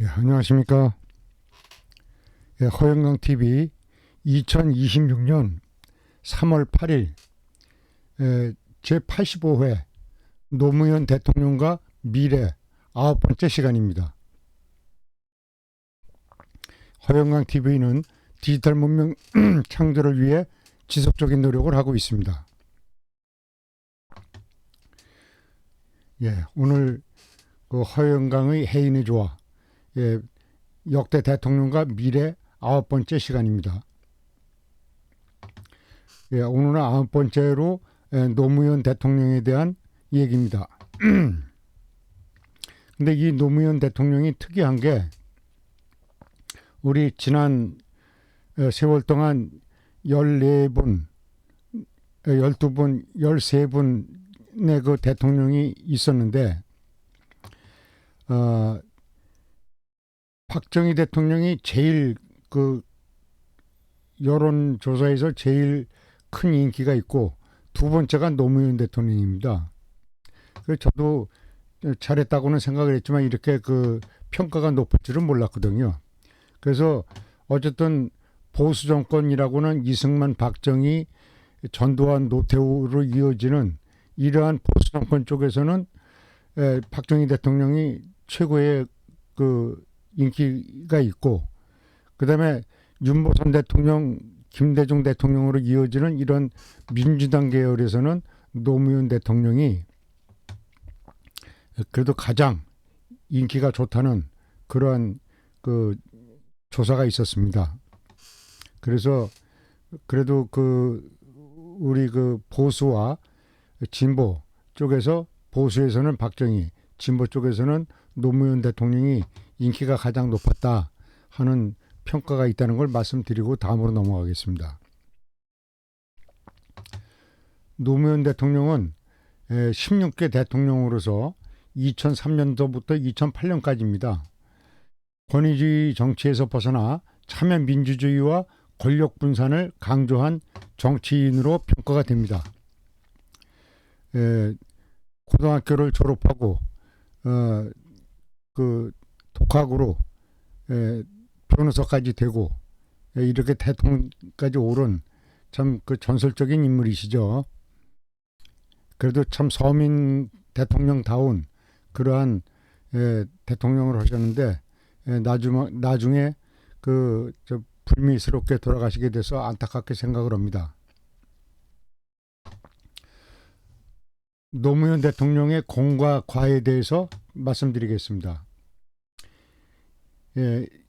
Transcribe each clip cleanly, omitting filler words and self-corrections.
예, 안녕하십니까. 예, 허영강 TV 2026년 3월 8일 제85회 노무현 대통령과 미래 9번째 시간입니다. 허영강 TV는 디지털 문명 창조를 위해 지속적인 노력을 하고 있습니다. 예, 오늘 그 허영강의 해인의 조화, 예, 역대 대통령과 미래 9번째 시간입니다. 예, 오늘은 9번째로 노무현 대통령에 대한 얘기입니다. 근데 이 노무현 대통령이 특이한 게 우리 지난 세월 동안 14분, 12분, 13분의 그 대통령이 있었는데 박정희 대통령이 제일 그 여론조사에서 제일 큰 인기가 있고 두 번째가 노무현 대통령입니다. 저도 잘했다고는 생각을 했지만 이렇게 그 평가가 높을 줄은 몰랐거든요. 그래서 어쨌든 보수 정권이라고는 이승만, 박정희, 전두환, 노태우로 이어지는 이러한 보수 정권 쪽에서는 박정희 대통령이 최고의 그 인기가 있고, 그다음에 윤보선 대통령, 김대중 대통령으로 이어지는 이런 민주당 계열에서는 노무현 대통령이 그래도 가장 인기가 좋다는 그러한 그 조사가 있었습니다. 그래서 그래도 그 우리 그 보수와 진보 쪽에서, 보수에서는 박정희, 진보 쪽에서는 노무현 대통령이 인기가 가장 높았다 하는 평가가 있다는 걸 말씀드리고 다음으로 넘어가겠습니다. 노무현 대통령은 16개 대통령으로서 2003년도부터 2008년까지입니다. 권위주의 정치에서 벗어나 참여 민주주의와 권력 분산을 강조한 정치인으로 평가가 됩니다. 고등학교를 졸업하고 그 독학으로 변호사까지 되고 이렇게 대통령까지 오른 참 그 전설적인 인물이시죠. 그래도 참 서민 대통령다운 그러한 대통령을 하셨는데 나중에 그 불미스럽게 돌아가시게 돼서 안타깝게 생각을 합니다. 노무현 대통령의 공과 과에 대해서 말씀드리겠습니다.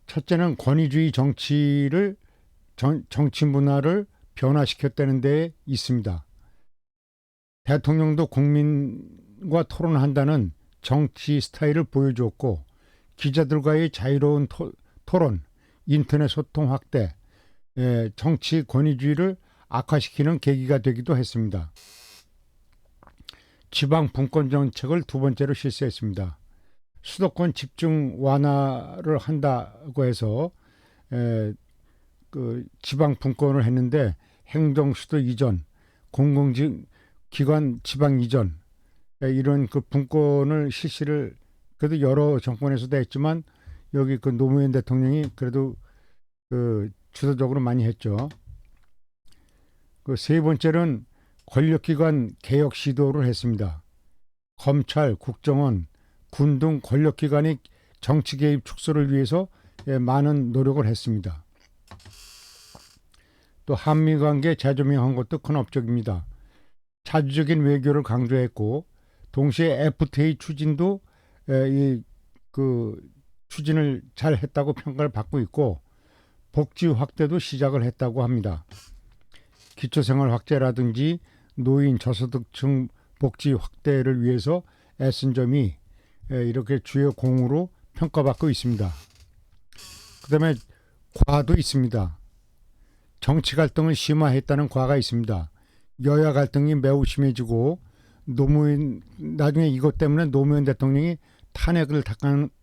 첫째는 권위주의 정치를 정치 문화를 변화시켰다는 데 있습니다. 대통령도 국민과 토론한다는 정치 스타일을 보여주었고, 기자들과의 자유로운 토론, 인터넷 소통 확대, 정치 권위주의를 악화시키는 계기가 되기도 했습니다. 지방 분권 정책을 두 번째로 실시했습니다. 수도권 집중 완화를 한다고 해서 그 지방 분권을 했는데 행정수도 이전, 공공기관 지방 이전, 이런 그 분권을 실시를 그래도 여러 정권에서도 했지만 여기 그 노무현 대통령이 그래도 그 주도적으로 많이 했죠. 그 세 번째는 권력기관 개혁 시도를 했습니다. 검찰, 국정원, 군 등 권력기관의 정치 개입 축소를 위해서 많은 노력을 했습니다. 또 한미관계 재조명한 것도 큰 업적입니다. 자주적인 외교를 강조했고, 동시에 FTA 추진도 그 추진을 잘 했다고 평가를 받고 있고, 복지 확대도 시작을 했다고 합니다. 기초생활 확대라든지 노인 저소득층 복지 확대를 위해서 애쓴 점이 이렇게 주요 공으로 평가받고 있습니다. 그 다음에 과도 있습니다. 정치 갈등을 심화했다는 과가 있습니다. 여야 갈등이 매우 심해지고 나중에 이것 때문에 노무현 대통령이 탄핵을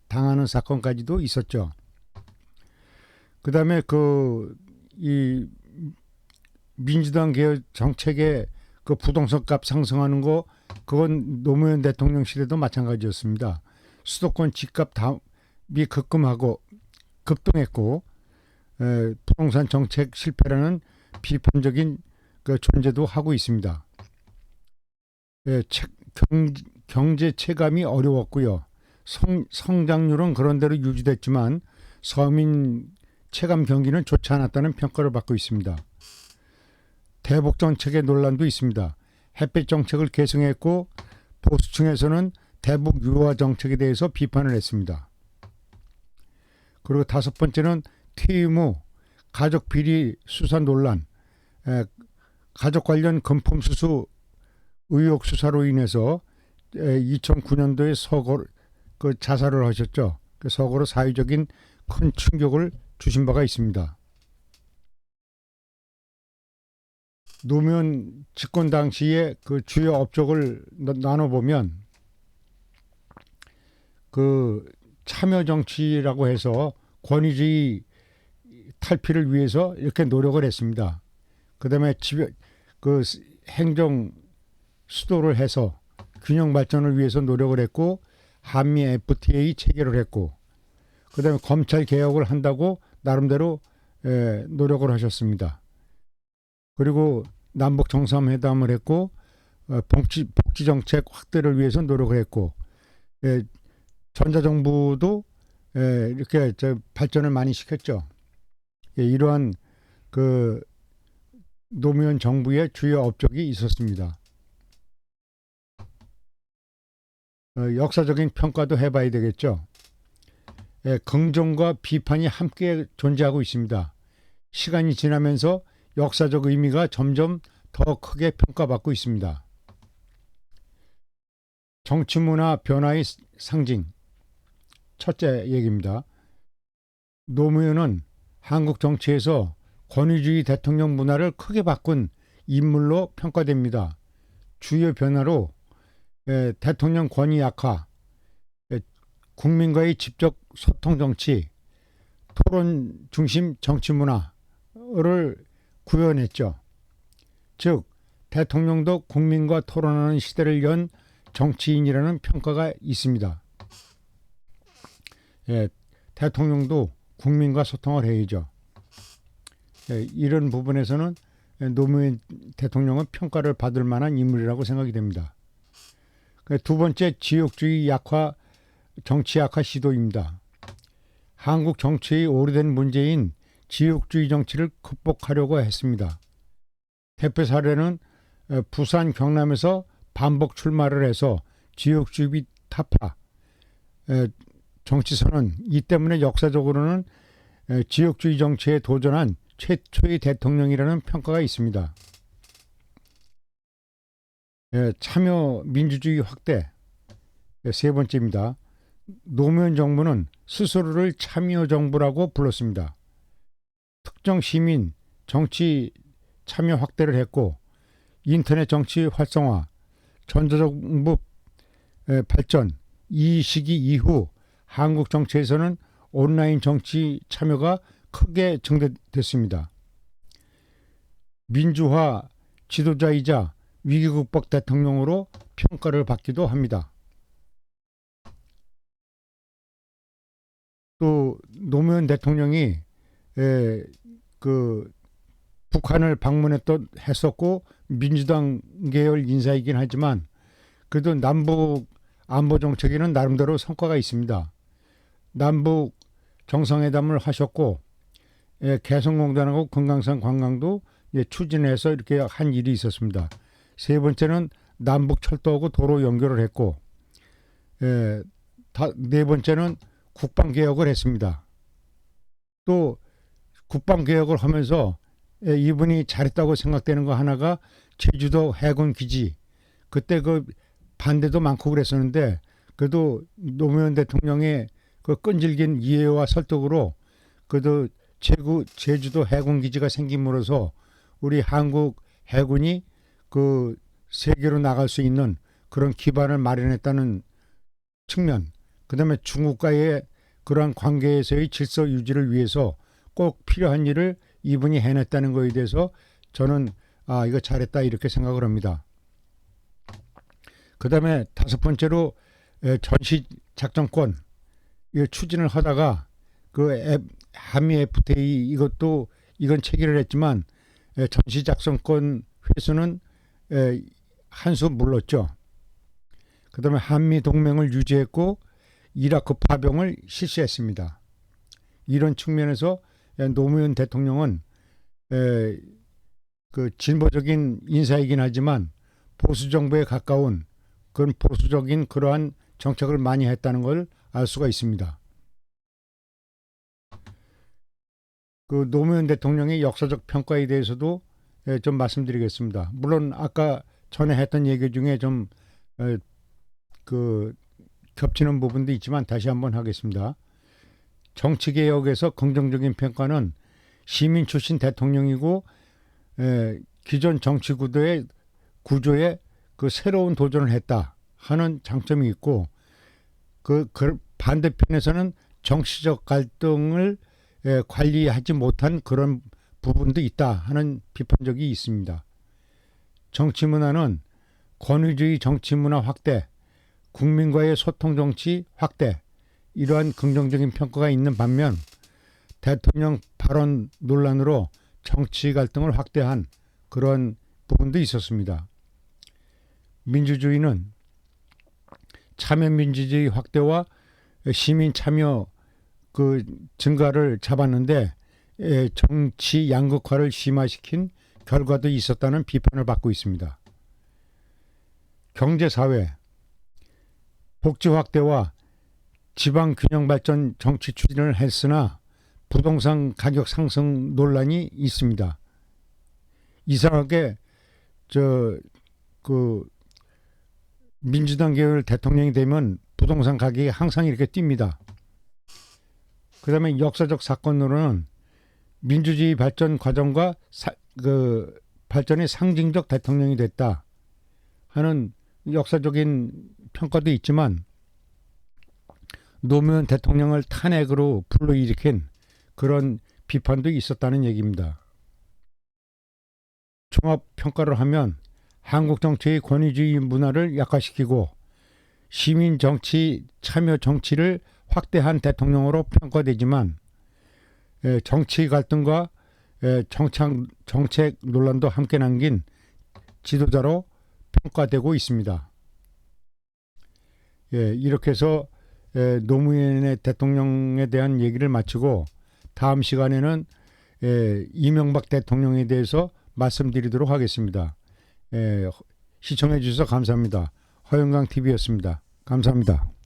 당하는 사건까지도 있었죠. 그 다음에 이 민주당 계열 정책의 그 부동산 값 상승하는 거, 그건 노무현 대통령 시대도 마찬가지였습니다. 수도권 집값 급등했고 부동산 정책 실패라는 비판적인 그 존재도 하고 있습니다. 경제 체감이 어려웠고요. 성장률은 그런대로 유지됐지만 서민 체감 경기는 좋지 않았다는 평가를 받고 있습니다. 대북 정책의 논란도 있습니다. 햇빛 정책을 계승했고 보수층에서는 대북 유화 정책에 대해서 비판을 했습니다. 그리고 다섯 번째는 퇴임 후 가족 비리 수사 논란, 가족 관련 금품 수수 의혹 수사로 인해서 2009년도에 자살을 하셨죠. 그 서거로 사회적인 큰 충격을 주신 바가 있습니다. 노무현 집권 당시에 그 주요 업적을 나눠보면 그 참여 정치라고 해서 권위주의 탈피를 위해서 이렇게 노력을 했습니다. 그다음에 그 행정 수도를 해서 균형 발전을 위해서 노력을 했고 한미 FTA 체결을 했고 그다음에 검찰 개혁을 한다고 나름대로 노력을 하셨습니다. 그리고 남북 정상회담을 했고 복지 정책 확대를 위해서 노력을 했고 전자정부도 이렇게 발전을 많이 시켰죠. 이러한 그 노무현 정부의 주요 업적이 있었습니다. 역사적인 평가도 해봐야 되겠죠. 긍정과 비판이 함께 존재하고 있습니다. 시간이 지나면서 역사적 의미가 점점 더 크게 평가받고 있습니다. 정치문화 변화의 상징. 첫째 얘기입니다. 노무현은 한국 정치에서 권위주의 대통령 문화를 크게 바꾼 인물로 평가됩니다. 주요 변화로 대통령 권위 약화, 국민과의 직접 소통 정치, 토론 중심 정치 문화를 구현했죠. 즉 대통령도 국민과 토론하는 시대를 연 정치인이라는 평가가 있습니다. 대통령도 국민과 소통을 해야죠. 이런 부분에서는 노무현 대통령은 평가를 받을 만한 인물이라고 생각이 됩니다. 두 번째, 지역주의 약화, 정치 약화 시도입니다. 한국 정치의 오래된 문제인 지역주의 정치를 극복하려고 했습니다. 대표 사례는 부산, 경남에서 반복 출마를 해서 지역주의 타파 정치선언, 이 때문에 역사적으로는 지역주의 정치에 도전한 최초의 대통령이라는 평가가 있습니다. 참여 민주주의 확대, 세 번째입니다. 노무현 정부는 스스로를 참여 정부라고 불렀습니다. 특정 시민 정치 참여 확대를 했고 인터넷 정치 활성화, 전자정부 발전, 이 시기 이후 한국 정치에서는 온라인 정치 참여가 크게 증대됐습니다. 민주화 지도자이자 위기 극복 대통령으로 평가를 받기도 합니다. 또 노무현 대통령이 그 북한을 했었고 민주당 계열 인사이긴 하지만 그래도 남북 안보 정책에는 나름대로 성과가 있습니다. 남북 정상회담을 하셨고 개성공단하고 금강산 관광도 추진해서 이렇게 한 일이 있었습니다. 세 번째는 남북 철도하고 도로 연결을 했고 네 번째는 국방개혁을 했습니다. 또 국방개혁을 하면서 이분이 잘했다고 생각되는 거 하나가 제주도 해군 기지, 그때 그 반대도 많고 그랬었는데 그래도 노무현 대통령의 그 끈질긴 이해와 설득으로 그래도 제주도 해군 기지가 생김으로써 우리 한국 해군이 그 세계로 나갈 수 있는 그런 기반을 마련했다는 측면, 그다음에 중국과의 그러한 관계에서의 질서 유지를 위해서 꼭 필요한 일을 이분이 해냈다는 것에 대해서 저는 이거 잘했다 이렇게 생각을 합니다. 그 다음에 다섯 번째로 전시 작전권, 이 추진을 하다가 한미 FTA 이건 체결을 했지만 전시 작성권 회수는 한 수 물렀죠. 그다음에 한미 동맹을 유지했고 이라크 파병을 실시했습니다. 이런 측면에서 노무현 대통령은 그 진보적인 인사이긴 하지만 보수 정부에 가까운 그런 보수적인 그러한 정책을 많이 했다는 걸 알 수가 있습니다. 그 노무현 대통령의 역사적 평가에 대해서도 좀 말씀드리겠습니다. 물론 아까 전에 했던 얘기 중에 좀 그 겹치는 부분도 있지만 다시 한번 하겠습니다. 정치개혁에서 긍정적인 평가는 시민 출신 대통령이고 기존 정치 구조에 그 새로운 도전을 했다 하는 장점이 있고 그 반대편에서는 정치적 갈등을 관리하지 못한 그런 부분도 있다 하는 비판적이 있습니다. 정치 문화는 권위주의 정치 문화 확대, 국민과의 소통 정치 확대, 이러한 긍정적인 평가가 있는 반면 대통령 발언 논란으로 정치 갈등을 확대한 그런 부분도 있었습니다. 민주주의는 참여민주주의 확대와 시민 참여 그 증가를 잡았는데 정치 양극화를 심화시킨 결과도 있었다는 비판을 받고 있습니다. 경제사회, 복지 확대와 지방 균형 발전 정치 추진을 했으나 부동산 가격 상승 논란이 있습니다. 이상하게 민주당 계열 대통령이 되면 부동산 가격이 항상 이렇게 뜁니다. 그다음에 역사적 사건으로는 민주주의 발전 과정과 발전의 상징적 대통령이 됐다 하는 역사적인 평가도 있지만 노무현 대통령을 탄핵으로 불러일으킨 그런 비판도 있었다는 얘기입니다. 종합 평가를 하면 한국 정치의 권위주의 문화를 약화시키고 시민 정치 참여 정치를 확대한 대통령으로 평가되지만 정치 갈등과 정책 논란도 함께 남긴 지도자로 평가되고 있습니다. 이렇게 해서 노무현 대통령에 대한 얘기를 마치고 다음 시간에는 이명박 대통령에 대해서 말씀드리도록 하겠습니다. 시청해 주셔서 감사합니다. 허영광 TV였습니다. 감사합니다.